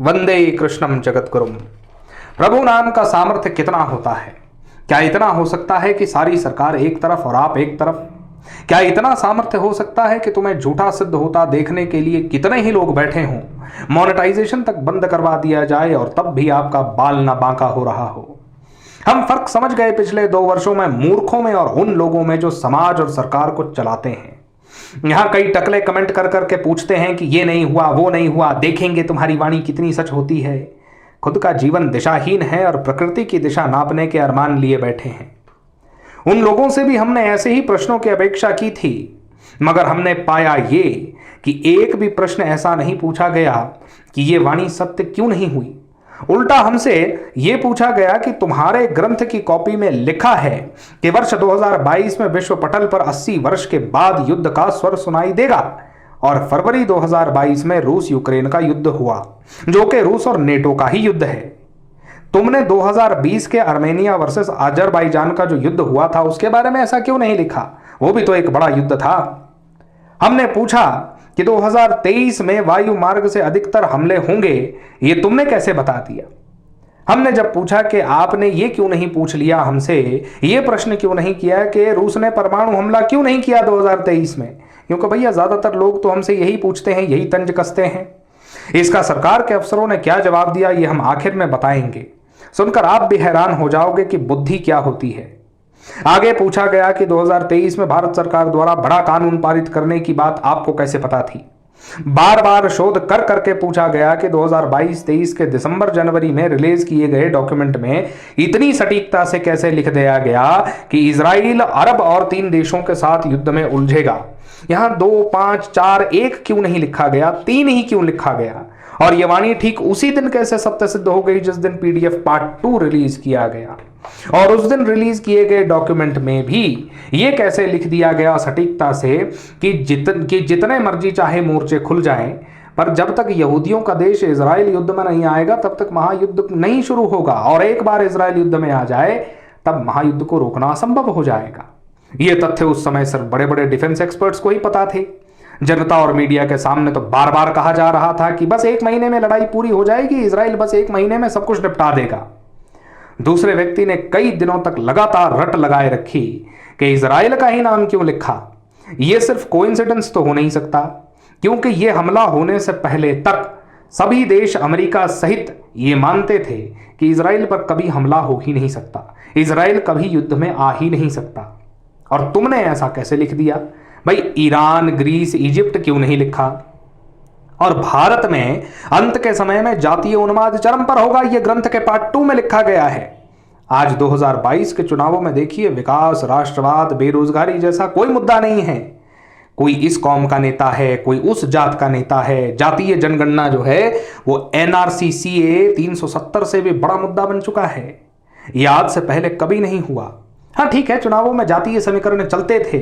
वंदे कृष्णम जगतगुरुम। प्रभु नाम का सामर्थ्य कितना होता है? क्या इतना हो सकता है कि सारी सरकार एक तरफ और आप एक तरफ? क्या इतना सामर्थ्य हो सकता है कि तुम्हें झूठा सिद्ध होता देखने के लिए कितने ही लोग बैठे हों, मोनेटाइजेशन तक बंद करवा दिया जाए और तब भी आपका बाल ना बांका हो रहा हो? हम फर्क समझ गए पिछले 2 वर्षों में मूर्खों में और उन लोगों में जो समाज और सरकार को चलाते हैं। यहां कई टकले कमेंट कर करके पूछते हैं कि ये नहीं हुआ, वो नहीं हुआ, देखेंगे तुम्हारी वाणी कितनी सच होती है। खुद का जीवन दिशाहीन है और प्रकृति की दिशा नापने के अरमान लिए बैठे हैं। उन लोगों से भी हमने ऐसे ही प्रश्नों की अपेक्षा की थी, मगर हमने पाया ये कि एक भी प्रश्न ऐसा नहीं पूछा गया कि ये वाणी सत्य क्यों नहीं हुई। उल्टा हमसे यह पूछा गया कि तुम्हारे ग्रंथ की कॉपी में लिखा है कि वर्ष 2022 में विश्व पटल पर 80 वर्ष के बाद युद्ध का स्वर सुनाई देगा, और फरवरी 2022 में रूस यूक्रेन का युद्ध हुआ, जो कि रूस और नेटो का ही युद्ध है। तुमने 2020 के आर्मेनिया वर्सेस अजरबैजान का जो युद्ध हुआ था उसके बारे में ऐसा क्यों नहीं लिखा? वो भी तो एक बड़ा युद्ध था। हमने पूछा कि 2023 में वायु मार्ग से अधिकतर हमले होंगे, ये तुमने कैसे बता दिया? हमने जब पूछा कि आपने ये क्यों नहीं पूछ लिया हमसे, ये प्रश्न क्यों नहीं किया कि रूस ने परमाणु हमला क्यों नहीं किया 2023 में, क्योंकि भैया ज्यादातर लोग तो हमसे यही पूछते हैं, यही तंज कसते हैं। इसका सरकार के अफसरों ने क्या जवाब दिया ये हम आखिर में बताएंगे। सुनकर आप भी हैरान हो जाओगे कि बुद्धि क्या होती है। आगे पूछा गया कि 2023 में भारत सरकार द्वारा बड़ा कानून पारित करने की बात आपको कैसे पता थी? बार बार शोध कर करके पूछा गया कि 2022-23 के दिसंबर जनवरी में रिलीज किए गए डॉक्यूमेंट में इतनी सटीकता से कैसे लिख दिया गया कि इजराइल, अरब और 3 देशों के साथ युद्ध में उलझेगा। यहां 2, 5, 4, 1 क्यों नहीं लिखा गया, 3 ही क्यों लिखा गया? और ये वाणी ठीक उसी दिन कैसे सत्य सिद्ध हो गई जिस दिन पीडीएफ पार्ट 2 रिलीज किया गया? और उस दिन रिलीज किए गए डॉक्यूमेंट में भी ये कैसे लिख दिया गया सटीकता से कि जितने मर्जी चाहे मोर्चे खुल जाएं, पर जब तक यहूदियों का देश इजराइल युद्ध में नहीं आएगा तब तक महायुद्ध नहीं शुरू होगा, और एक बार इजराइल युद्ध में आ जाए तब महायुद्ध को रोकना असंभव हो जाएगा। ये तथ्य उस समय सिर्फ बड़े बड़े डिफेंस एक्सपर्ट्स को ही पता थे। जनता और मीडिया के सामने तो बार बार कहा जा रहा था कि बस 1 महीने में लड़ाई पूरी हो जाएगी, इजराइल बस 1 महीने में सब कुछ निपटा देगा। दूसरे व्यक्ति ने कई दिनों तक लगातार रट लगाए रखी कि इजराइल का ही नाम क्यों लिखा। यह सिर्फ कोइंसिडेंस तो हो नहीं सकता, क्योंकि यह हमला होने से पहले तक सभी देश अमेरिका सहित ये मानते थे कि इजराइल पर कभी हमला हो ही नहीं सकता, इजराइल कभी युद्ध में आ ही नहीं सकता। और तुमने ऐसा कैसे लिख दिया? भाई ईरान, ग्रीस, इजिप्ट क्यों नहीं लिखा? और भारत में अंत के समय में जातीय उन्माद चरम पर होगा, यह ग्रंथ के पार्ट 2 में लिखा गया है। आज 2022 के चुनावों में देखिए, विकास, राष्ट्रवाद, बेरोजगारी जैसा कोई मुद्दा नहीं है। कोई इस कौम का नेता है, कोई उस जात का नेता है। जातीय जनगणना जो है वो एनआरसी सीए 370 से भी बड़ा मुद्दा बन चुका है। यह आज से पहले कभी नहीं हुआ। हाँ ठीक है, चुनावों में जातीय समीकरण चलते थे,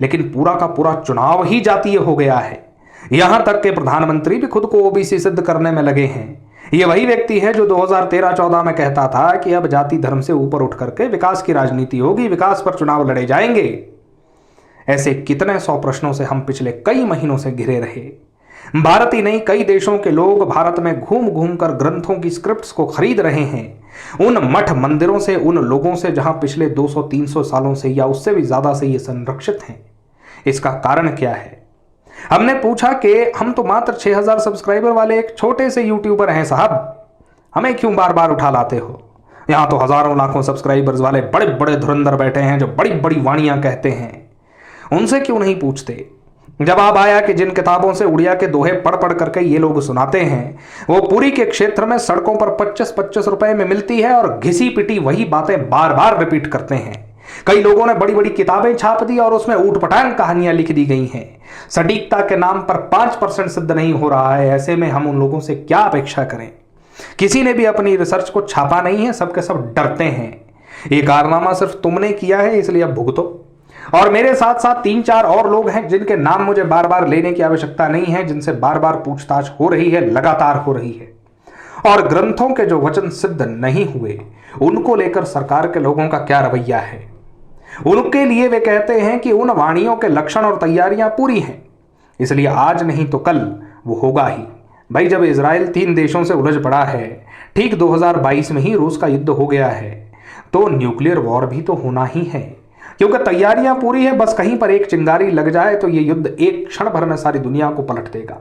लेकिन पूरा का पूरा चुनाव ही जातीय हो गया है। यहां तक कि प्रधानमंत्री भी खुद को ओबीसी सिद्ध करने में लगे हैं। यह वही व्यक्ति है जो 2013-14 में कहता था कि अब जाति धर्म से ऊपर उठ करके विकास की राजनीति होगी, विकास पर चुनाव लड़े जाएंगे। ऐसे कितने 100 प्रश्नों से हम पिछले कई महीनों से घिरे रहे। भारत ही नहीं, कई देशों के लोग भारत में घूम घूम कर ग्रंथों की स्क्रिप्ट्स को खरीद रहे हैं। उन मठ मंदिरों से, उन लोगों से जहां पिछले 200-300 सालों से या उससे भी ज्यादा से ये संरक्षित हैं। इसका कारण क्या है? हमने पूछा कि हम तो मात्र 6000 सब्सक्राइबर वाले एक छोटे से यूट्यूबर हैं साहब, हमें क्यों बार बार उठा लाते हो? यहां तो हजारों लाखों सब्सक्राइबर्स वाले बड़े बड़े धुरंधर बैठे हैं जो बड़ी बड़ी वाणियां कहते हैं, उनसे क्यों नहीं पूछते? जवाब आया कि जिन किताबों से उड़िया के दोहे पढ़ पढ़ करके ये लोग सुनाते हैं, वो पूरी के क्षेत्र में सड़कों पर 25-25 रुपए में मिलती है और घिसी पिटी वही बातें बार बार रिपीट करते हैं। कई लोगों ने बड़ी बड़ी किताबें छाप दी और उसमें ऊटपटांग कहानियां लिख दी गई हैं। सटीकता के नाम पर 5% सिद्ध नहीं हो रहा है। ऐसे में हम उन लोगों से क्या अपेक्षा करें? किसी ने भी अपनी रिसर्च को छापा नहीं है, सबके सब डरते हैं। ये कारनामा सिर्फ तुमने किया है, इसलिए अब भुगतो। और मेरे साथ साथ 3-4 और लोग हैं जिनके नाम मुझे बार बार लेने की आवश्यकता नहीं है, जिनसे बार बार पूछताछ हो रही है, लगातार हो रही है। और ग्रंथों के जो वचन सिद्ध नहीं हुए उनको लेकर सरकार के लोगों का क्या रवैया है? उनके लिए वे कहते हैं कि उन वाणियों के लक्षण और तैयारियां पूरी हैं, इसलिए आज नहीं तो कल वो होगा ही। भाई जब इजराइल 3 देशों से उलझ पड़ा है, ठीक 2022 में ही रूस का युद्ध हो गया है, तो न्यूक्लियर वॉर भी तो होना ही है, क्योंकि तैयारियां पूरी है। बस कहीं पर एक चिंगारी लग जाए तो ये युद्ध एक क्षण भर में सारी दुनिया को पलट देगा।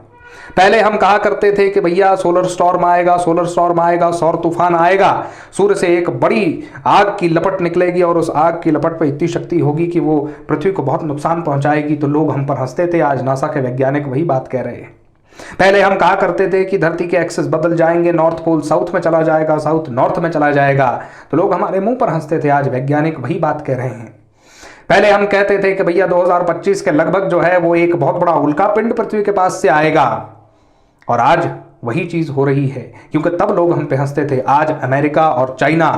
पहले हम कहा करते थे कि भैया सोलर स्टॉर्म आएगा, सोलर स्टॉर्म आएगा, सौर तूफान आएगा, सूर्य से एक बड़ी आग की लपट निकलेगी और उस आग की लपट पर इतनी शक्ति होगी कि वो पृथ्वी को बहुत नुकसान पहुंचाएगी। तो लोग हम पर हंसते थे। आज नासा के वैज्ञानिक वही बात कह रहे हैं। पहले हम कहा करते थे कि धरती के एक्सेस बदल जाएंगे, नॉर्थ पोल साउथ में चला जाएगा, साउथ नॉर्थ में चला जाएगा, तो लोग हमारे मुंह पर हंसते थे। आज वैज्ञानिक वही बात कह रहे हैं। पहले हम कहते थे कि भैया 2025 के लगभग जो है वो एक बहुत बड़ा उल्का पिंड पृथ्वी के पास से आएगा, और आज वही चीज हो रही है, क्योंकि तब लोग हम पे हंसते थे। आज अमेरिका और चाइना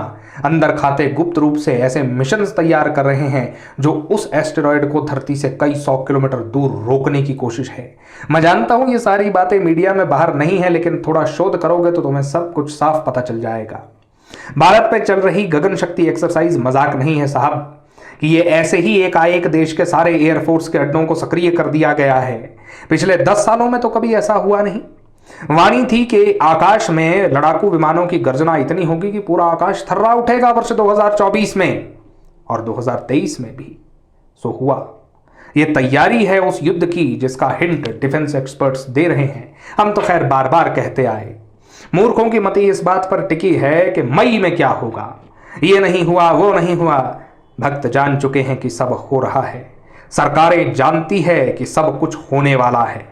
अंदर खाते गुप्त रूप से ऐसे मिशन तैयार कर रहे हैं जो उस एस्टेरॉयड को धरती से कई 100 किलोमीटर दूर रोकने की कोशिश है। मैं जानता हूं ये सारी बातें मीडिया में बाहर नहीं है, लेकिन थोड़ा शोध करोगे तो तुम्हें सब कुछ साफ पता चल जाएगा। भारत में चल रही गगन शक्ति एक्सरसाइज मजाक नहीं है साहब, कि ये ऐसे ही एकाएक देश के सारे एयरफोर्स के अड्डों को सक्रिय कर दिया गया है। पिछले 10 सालों में तो कभी ऐसा हुआ नहीं। वाणी थी कि आकाश में लड़ाकू विमानों की गर्जना इतनी होगी कि पूरा आकाश थर्रा उठेगा वर्ष 2024 में और 2023 में भी। सो हुआ। ये तैयारी है उस युद्ध की जिसका हिंट डिफेंस एक्सपर्ट्स दे रहे हैं। हम तो खैर बार बार कहते आए। मूर्खों की मति इस बात पर टिकी है कि मई में क्या होगा, ये नहीं हुआ, वो नहीं हुआ। भक्त जान चुके हैं कि सब हो रहा है। सरकारें जानती है कि सब कुछ होने वाला है,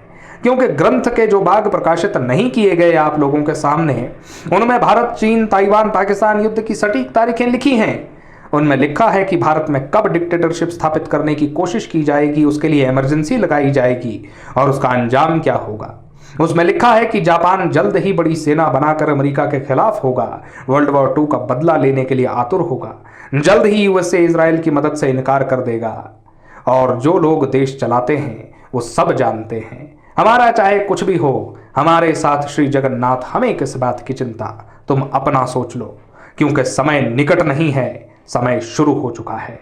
क्योंकि ग्रंथ के जो भाग प्रकाशित नहीं किए गए आप लोगों के सामने, उनमें भारत, चीन, ताइवान, पाकिस्तान युद्ध की सटीक तारीखें लिखी हैं। उनमें लिखा है कि भारत में कब डिक्टेटरशिप स्थापित करने की कोशिश की जाएगी, उसके लिए इमरजेंसी लगाई जाएगी और उसका अंजाम क्या होगा। उसमें लिखा है कि जापान जल्द ही बड़ी सेना बनाकर अमेरिका के खिलाफ होगा, वर्ल्ड वॉर 2 का बदला लेने के लिए आतुर होगा, जल्द ही यूएसए इजराइल की मदद से इनकार कर देगा। और जो लोग देश चलाते हैं वो सब जानते हैं, हमारा चाहे कुछ भी हो, हमारे साथ श्री जगन्नाथ, हमें किस बात की चिंता, तुम अपना सोच लो, क्योंकि समय निकट नहीं है, समय शुरू हो चुका है।